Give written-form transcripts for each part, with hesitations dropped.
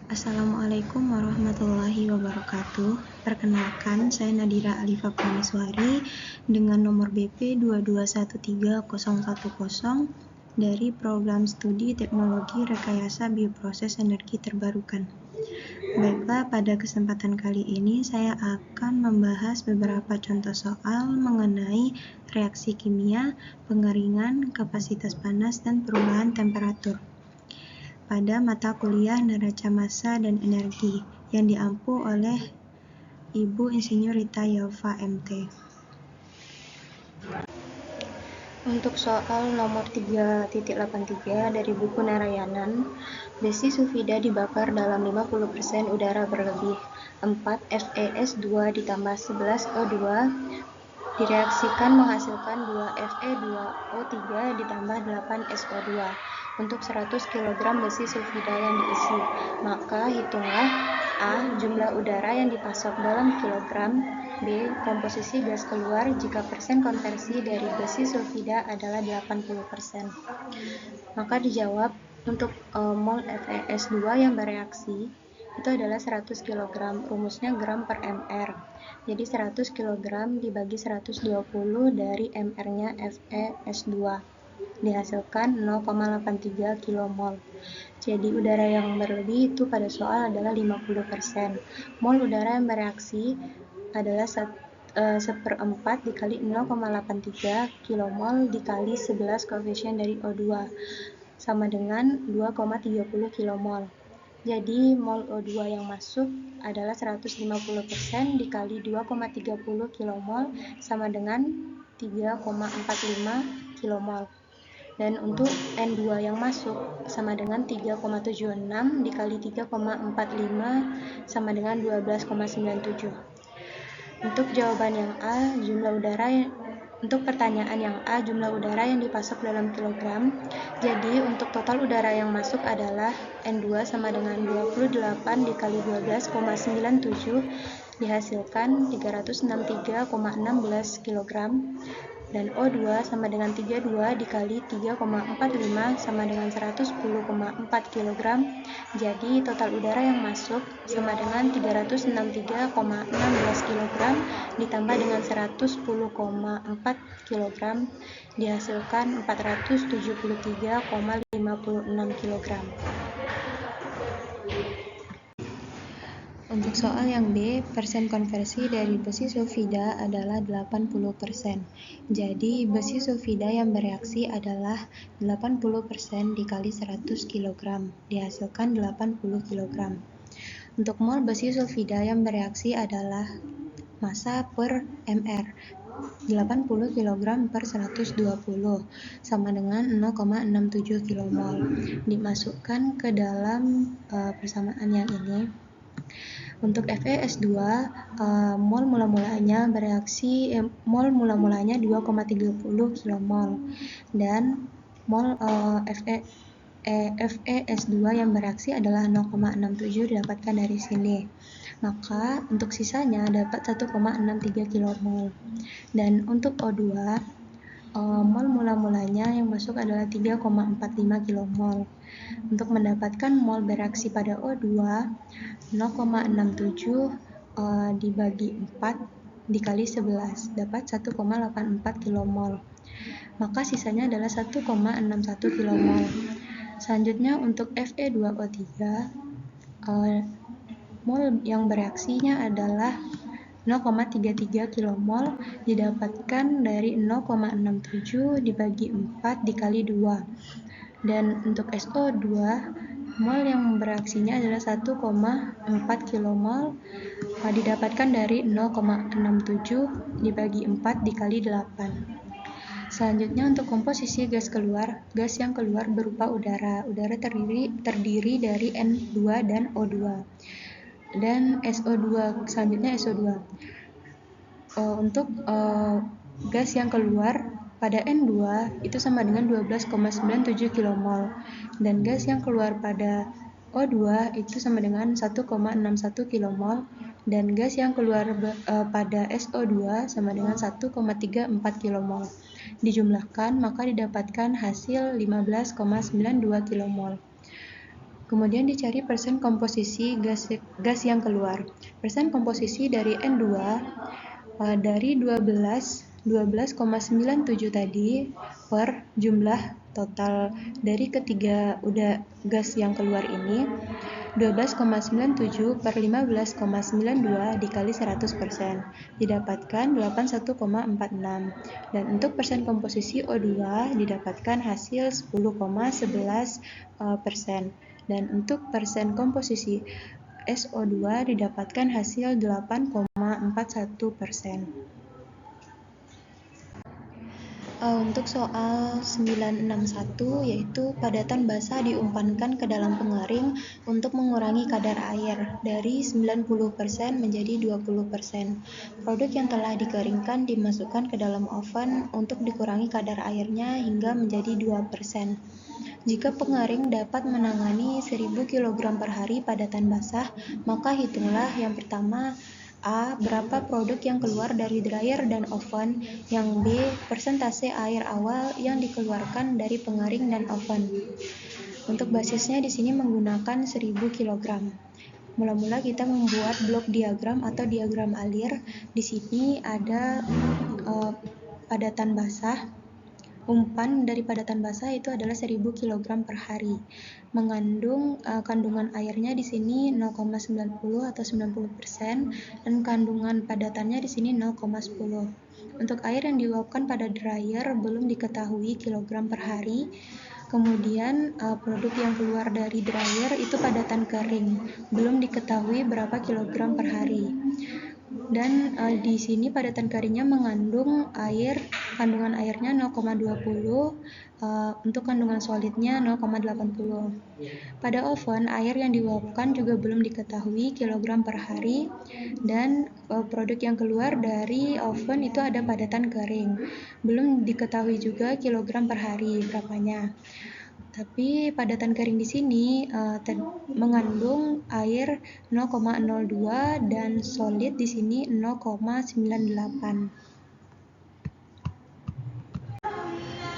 Assalamualaikum warahmatullahi wabarakatuh. Perkenalkan, saya Nadira Alifa Purniswari dengan nomor BP 2213010 dari Program Studi Teknologi Rekayasa Bioproses Energi Terbarukan. Baiklah, pada kesempatan kali ini saya akan membahas beberapa contoh soal mengenai reaksi kimia, pengeringan, kapasitas panas, dan perubahan temperatur pada mata kuliah Neraca Massa dan Energi yang diampu oleh Ibu Insinyur Rita Yova MT. Untuk soal nomor 3.83 dari buku Narayanan, besi sulfida dibakar dalam 50% udara berlebih 4 FeS2 ditambah 11 O2 direaksikan menghasilkan 2 Fe2O3 ditambah 8 SO2 untuk 100 kg besi sulfida yang diisi. Maka hitunglah A. Jumlah udara yang dipasok dalam kilogram, B. Komposisi gas keluar jika persen konversi dari besi sulfida adalah 80%. Maka dijawab untuk mol FeS2 yang bereaksi itu adalah 100 kg, rumusnya gram per mr. Jadi 100 kg dibagi 120 dari mr-nya FeS2 dihasilkan 0,83 kmol. Jadi udara yang berlebih itu pada soal adalah 50%. Mol udara yang bereaksi adalah 1/4 dikali 0,83 kmol dikali 11 koefisien dari O2 sama dengan 2,30 kmol. Jadi mol O2 yang masuk adalah 150% dikali 2,30 kmol sama dengan 3,45 kmol. Dan untuk N2 yang masuk sama dengan 3,76 dikali 3,45 sama dengan 12,97. Untuk jawaban yang A, untuk pertanyaan yang A, jumlah udara yang dipasok dalam kilogram. Jadi untuk total udara yang masuk adalah N2 sama dengan 28 dikali 12,97 dihasilkan 363,16 kg. Dan O2 sama dengan 32 dikali 3,45 sama dengan 110,4 kg. Jadi total udara yang masuk sama dengan 363,16 kg ditambah dengan 110,4 kg dihasilkan 473,56 kg. Untuk soal yang B, persen konversi dari besi sulfida adalah 80%. Jadi besi sulfida yang bereaksi adalah 80% dikali 100 kg, dihasilkan 80 kg. Untuk mol besi sulfida yang bereaksi adalah massa per mr, 80 kg per 120 sama dengan 0,67 kmol. Dimasukkan ke dalam persamaan yang ini. Untuk FeS2 mol mula-mulanya 2,30 kmol dan mol FeS2 yang bereaksi adalah 0,67 didapatkan dari sini. Maka untuk sisanya dapat 1,63 kmol. Dan untuk O2 mol mula-mulanya yang masuk adalah 3,45 kmol. Untuk mendapatkan mol bereaksi pada O2 0,67 dibagi 4 dikali 11 dapat 1,84 kmol. Maka sisanya adalah 1,61 kmol. Selanjutnya untuk Fe2O3 mol yang bereaksinya adalah 0,33 kmol didapatkan dari 0,67 dibagi 4 dikali 2. Dan untuk SO2 mol yang bereaksinya adalah 1,4 kmol didapatkan dari 0,67 dibagi 4 dikali 8. Selanjutnya untuk komposisi gas keluar, gas yang keluar berupa udara. Udara terdiri dari N2 dan O2. Dan SO2, selanjutnya SO2. Untuk gas yang keluar pada N2 itu sama dengan 12,97 kmol dan gas yang keluar pada O2 itu sama dengan 1,61 kmol dan gas yang keluar pada SO2 sama dengan 1,34 kmol. Dijumlahkan maka didapatkan hasil 15,92 kmol. Kemudian dicari persen komposisi gas yang keluar. Persen komposisi dari N2 dari 12,97 tadi per jumlah total dari ketiga gas yang keluar ini 12,97 per 15,92 dikali 100% didapatkan 81,46 dan untuk persen komposisi O2 didapatkan hasil 10,11%. Dan untuk persen komposisi SO2 didapatkan hasil 8,41%. Untuk soal 961 yaitu padatan basah diumpankan ke dalam pengering untuk mengurangi kadar air dari 90% menjadi 20%. Produk yang telah dikeringkan dimasukkan ke dalam oven untuk dikurangi kadar airnya hingga menjadi 2%. Jika pengering dapat menangani 1000 kg per hari padatan basah, maka hitunglah yang pertama A. Berapa produk yang keluar dari dryer dan oven, yang B. Persentase air awal yang dikeluarkan dari pengering dan oven. Untuk basisnya di sini menggunakan 1000 kg. Mula-mula kita membuat blok diagram atau diagram alir. Di sini ada padatan basah. Umpan dari padatan basah itu adalah 1000 kg per hari. Mengandung kandungan airnya di sini 0,90 atau 90% dan kandungan padatannya di sini 0,10. Untuk air yang diuapkan pada dryer belum diketahui kilogram per hari. Kemudian produk yang keluar dari dryer itu padatan kering, belum diketahui berapa kilogram per hari. Dan di sini padatan keringnya mengandung air, kandungan airnya 0,20, untuk kandungan solidnya 0,80. Pada oven, air yang diuapkan juga belum diketahui kilogram per hari dan produk yang keluar dari oven itu ada padatan kering. Belum diketahui juga kilogram per hari berapanya. Tapi padatan kering di sini mengandung air 0,02 dan solid di sini 0,98.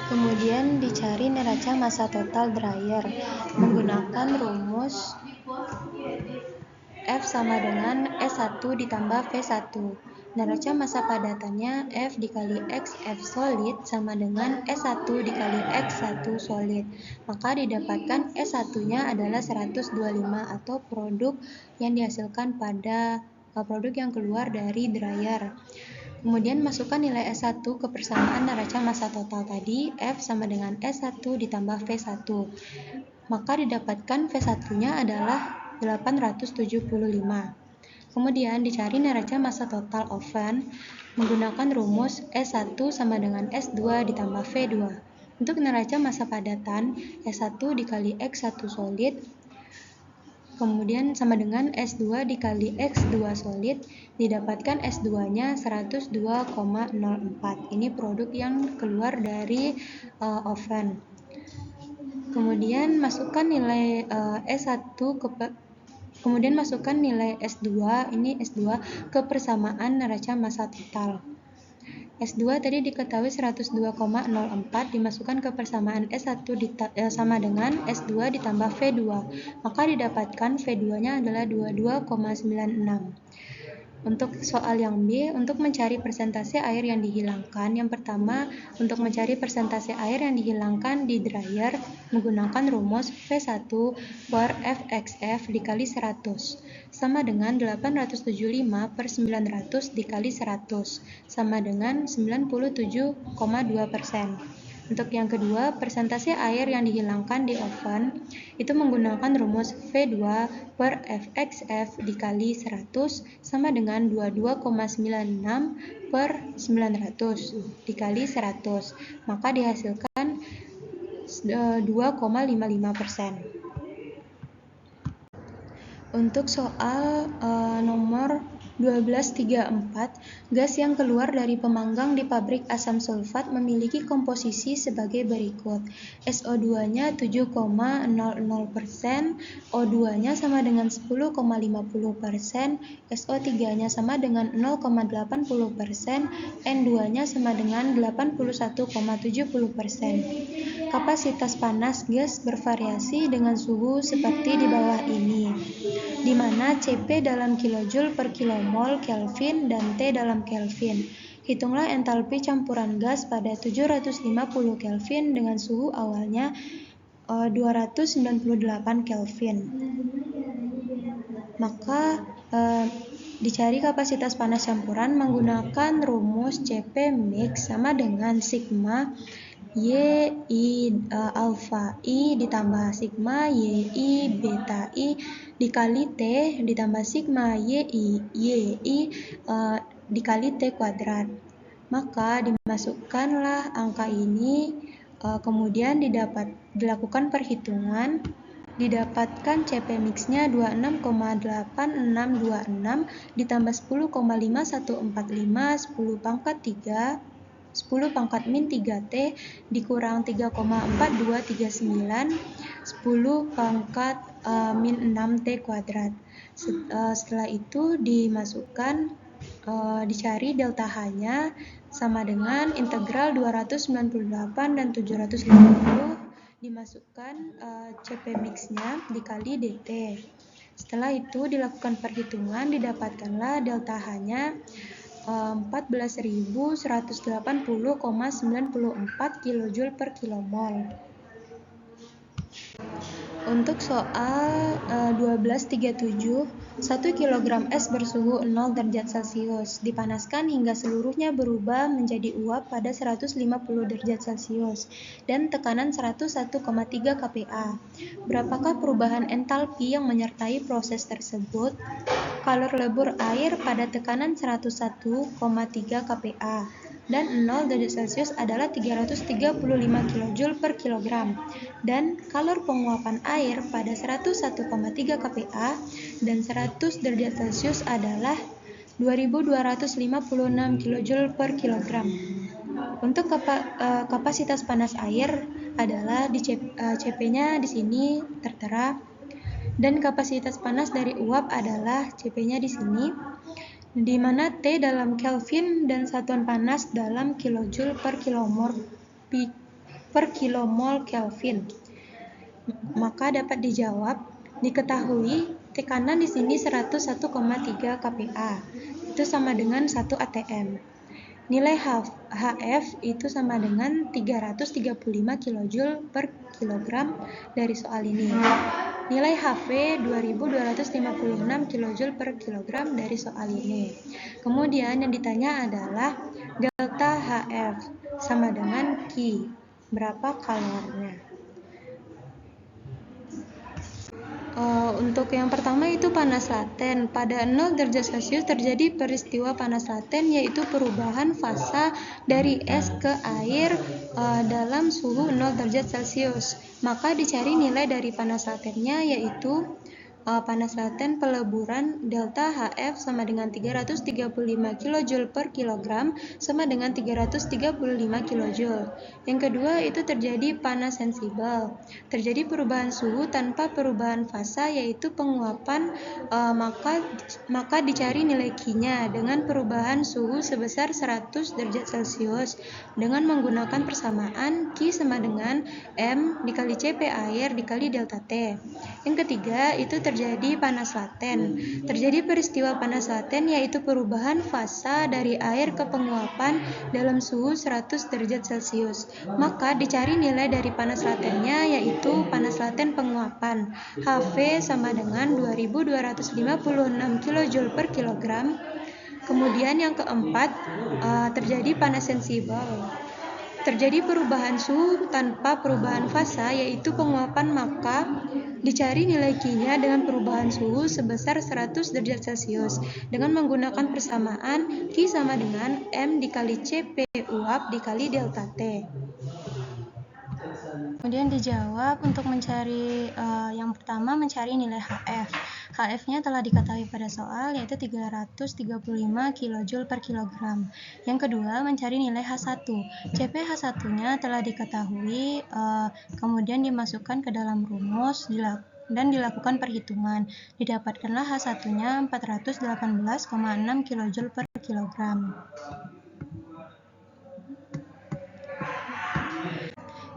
Kemudian dicari neraca massa total dryer menggunakan rumus F sama dengan S1 ditambah V1. Neraca massa padatannya F dikali X F solid sama dengan S1 dikali X1 solid. Maka didapatkan S1-nya adalah 125 atau produk yang dihasilkan pada produk yang keluar dari dryer. Kemudian masukkan nilai S1 ke persamaan neraca massa total tadi, F sama dengan S1 ditambah V1. Maka didapatkan V1-nya adalah 875. Kemudian dicari neraca massa total oven menggunakan rumus S1 sama dengan S2 ditambah V2. Untuk neraca massa padatan, S1 dikali X1 solid kemudian sama dengan S2 dikali X2 solid, didapatkan S2-nya 102,04. Ini produk yang keluar dari oven. Kemudian masukkan nilai Kemudian masukkan nilai S2, ini S2 ke persamaan neraca massa total. S2 tadi diketahui 102,04 dimasukkan ke persamaan S1 sama dengan S2 ditambah V2. Maka didapatkan V2-nya adalah 22,96. Untuk soal yang B, untuk mencari persentase air yang dihilangkan, yang pertama, untuk mencari persentase air yang dihilangkan di dryer menggunakan rumus V1 per Fxf dikali 100 sama dengan 875 per 900 dikali 100 sama dengan 97,2%. Untuk yang kedua, persentase air yang dihilangkan di oven itu menggunakan rumus V2 per Fxf dikali 100 sama dengan 22,96 per 900 dikali 100. Maka dihasilkan 2,55%. Untuk soal nomor 1234, gas yang keluar dari pemanggang di pabrik asam sulfat memiliki komposisi sebagai berikut. SO2-nya 7,00%, O2-nya sama dengan 10,50%, SO3-nya sama dengan 0,80%, N2-nya sama dengan 81,70%. Kapasitas panas gas bervariasi dengan suhu seperti di bawah ini, di mana Cp dalam kilojoule per kilomol Kelvin dan T dalam Kelvin. Hitunglah entalpi campuran gas pada 750 Kelvin dengan suhu awalnya 298 Kelvin. Maka dicari kapasitas panas campuran menggunakan rumus Cp mix sama dengan sigma Y I alpha I ditambah sigma Y I beta I dikali T ditambah sigma Y I dikali T kuadrat. Maka dimasukkanlah angka ini, kemudian dilakukan perhitungan, didapatkan Cp mix-nya 26,8626 ditambah 10,5145 10 pangkat 3 10 pangkat min 3T dikurang 3,4239 10 pangkat min 6T kuadrat. Setelah itu dimasukkan, dicari delta H-nya sama dengan integral 298 dan 750 dimasukkan Cp mix-nya dikali dt. Setelah itu dilakukan perhitungan, didapatkanlah delta H-nya 14.180,94 kJ per kilomol. Untuk soal 1237, 1 kg es bersuhu 0 derajat Celcius dipanaskan hingga seluruhnya berubah menjadi uap pada 150 derajat Celcius dan tekanan 101,3 kPa. Berapakah perubahan entalpi yang menyertai proses tersebut? Kalor lebur air pada tekanan 101,3 kPa dan 0 derajat Celcius adalah 335 kJ per kilogram, dan kalor penguapan air pada 101,3 kPa dan 100 derajat Celcius adalah 2256 kJ per kilogram. Untuk kapasitas panas air adalah di Cp-nya di sini tertera, dan kapasitas panas dari uap adalah Cp-nya di sini, di mana T dalam Kelvin dan satuan panas dalam kilojoule per kilomol Kelvin. Maka dapat dijawab, diketahui tekanan di sini 101,3 kPa, itu sama dengan 1 atm. Nilai HF itu sama dengan 335 kJ per kilogram dari soal ini. Nilai HV 2256 kJ per kilogram dari soal ini. Kemudian yang ditanya adalah delta HF sama dengan Q. Berapa kalornya? Untuk yang pertama itu panas laten. Pada 0 derajat Celcius terjadi peristiwa panas laten, yaitu perubahan fasa dari es ke air dalam suhu 0 derajat Celcius. Maka dicari nilai dari panas latennya, yaitu panas laten peleburan delta HF sama dengan 335 kJ per kilogram sama dengan 335 kJ. Yang kedua itu terjadi panas sensibel. Terjadi perubahan suhu tanpa perubahan fasa, yaitu penguapan, maka dicari nilai Q-nya dengan perubahan suhu sebesar 100 derajat Celcius dengan menggunakan persamaan Q sama dengan M dikali Cp air dikali delta T. Yang ketiga itu terjadi panas laten. Terjadi peristiwa panas laten, yaitu perubahan fasa dari air ke penguapan dalam suhu 100 derajat Celcius. Maka dicari nilai dari panas latennya, yaitu panas laten penguapan. HV sama dengan 2256 kJ per kilogram. Kemudian yang keempat, terjadi panas sensibel. Terjadi perubahan suhu tanpa perubahan fasa, yaitu penguapan, maka dicari nilai Q-nya dengan perubahan suhu sebesar 100 derajat Celcius dengan menggunakan persamaan Q sama dengan M dikali Cp uap dikali delta T. Kemudian dijawab untuk mencari yang pertama mencari nilai HF. HF-nya telah diketahui pada soal yaitu 335 kJ per kilogram. Yang kedua mencari nilai H1. CpH1-nya telah diketahui, kemudian dimasukkan ke dalam rumus dan dilakukan perhitungan. Didapatkanlah H1-nya 418,6 kJ per kilogram.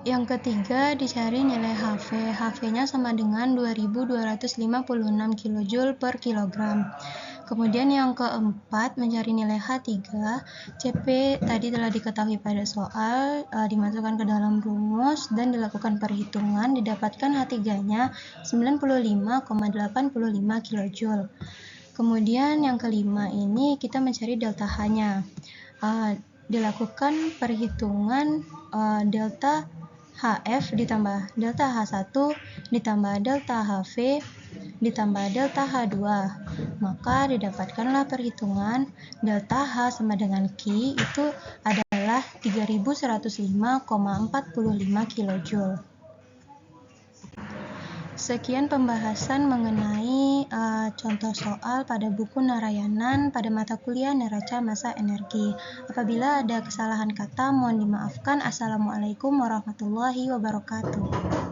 Yang ketiga dicari nilai Hv. Hv-nya sama dengan 2256 kJ per kilogram. Kemudian yang keempat mencari nilai H3. Cp tadi telah diketahui pada soal, dimasukkan ke dalam rumus dan dilakukan perhitungan, didapatkan H3-nya 95,85 kJ. Kemudian yang kelima ini kita mencari delta H-nya. Dilakukan perhitungan delta HF ditambah delta H1 ditambah delta HV ditambah delta H2, maka didapatkanlah perhitungan delta H sama dengan Q itu adalah 3105,45 kJ. Sekian pembahasan mengenai contoh soal pada buku Narayanan pada mata kuliah Neraca Massa Energi. Apabila ada kesalahan kata mohon dimaafkan. Assalamualaikum warahmatullahi wabarakatuh.